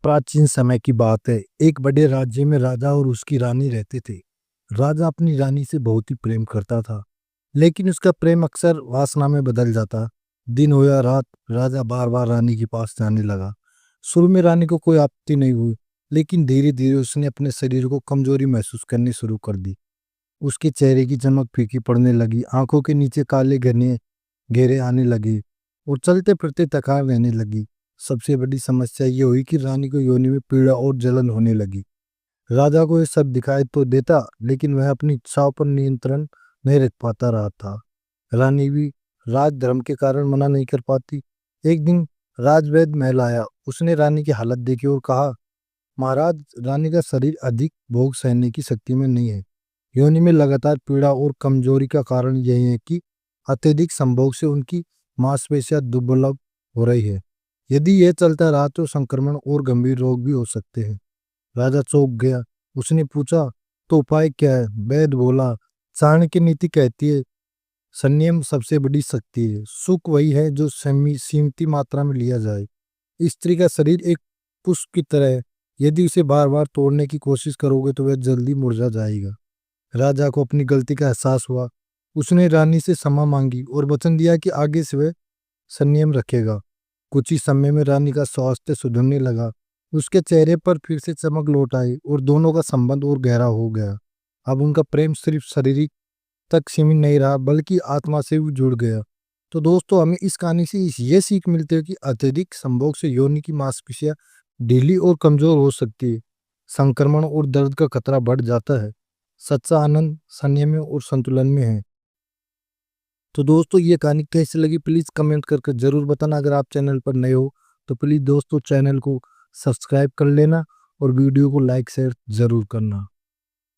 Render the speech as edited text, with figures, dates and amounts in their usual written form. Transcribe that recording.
प्राचीन समय की बात है। एक बड़े राज्य में राजा और उसकी रानी रहते थे। राजा अपनी रानी से बहुत ही प्रेम करता था, लेकिन उसका प्रेम अक्सर वासना में बदल जाता। दिन हो या रात, राजा बार बार रानी के पास जाने लगा। शुरू में रानी को कोई आपत्ति नहीं हुई, लेकिन धीरे धीरे उसने अपने शरीर को कमजोरी महसूस करनी शुरू कर दी। उसके चेहरे की चमक फीकी पड़ने लगी, आंखों के नीचे काले घने घेरे आने लगे और चलते फिरते थकान रहने लगी। सबसे बड़ी समस्या ये हुई कि रानी को योनि में पीड़ा और जलन होने लगी। राजा को ये सब दिखाई तो देता, लेकिन वह अपनी इच्छाओं पर नियंत्रण नहीं रख पाता रहा था। रानी भी राजधर्म के कारण मना नहीं कर पाती। एक दिन राजवैद्य महल आया। उसने रानी की हालत देखी और कहा, महाराज, रानी का शरीर अधिक भोग सहने की शक्ति में नहीं है। योनि में लगातार पीड़ा और कमजोरी का कारण यही है कि अत्यधिक संभोग से उनकी मांसपेशियां दुर्बल हो रही है। यदि यह चलता रहा तो संक्रमण और गंभीर रोग भी हो सकते हैं। राजा चौंक गया। उसने पूछा, तो उपाय क्या है? वैद्य बोला, चाणक्य नीति कहती है, संयम सबसे बड़ी शक्ति है। सुख वही है जो सीमित मात्रा में लिया जाए। स्त्री का शरीर एक पुष्प की तरह है। यदि उसे बार बार तोड़ने की कोशिश करोगे तो वह जल्दी मुरझा जाएगा। राजा को अपनी गलती का एहसास हुआ। उसने रानी से क्षमा मांगी और वचन दिया कि आगे से वह संयम रखेगा। कुछ ही समय में रानी का स्वास्थ्य सुधरने लगा। उसके चेहरे पर फिर से चमक लौट आई और दोनों का संबंध और गहरा हो गया। अब उनका प्रेम सिर्फ शारीरिक तक सीमित नहीं रहा, बल्कि आत्मा से भी जुड़ गया। तो दोस्तों, हमें इस कहानी से ये सीख मिलती है कि अत्यधिक संभोग से योनि की मांसपेशियां ढीली और कमजोर हो सकती है। संक्रमण और दर्द का खतरा बढ़ जाता है। सच्चा आनंद संयम में और संतुलन में है। तो दोस्तों, ये कहानी कैसी लगी प्लीज़ कमेंट करके ज़रूर बताना। अगर आप चैनल पर नए हो तो प्लीज़ दोस्तों चैनल को सब्सक्राइब कर लेना और वीडियो को लाइक शेयर ज़रूर करना।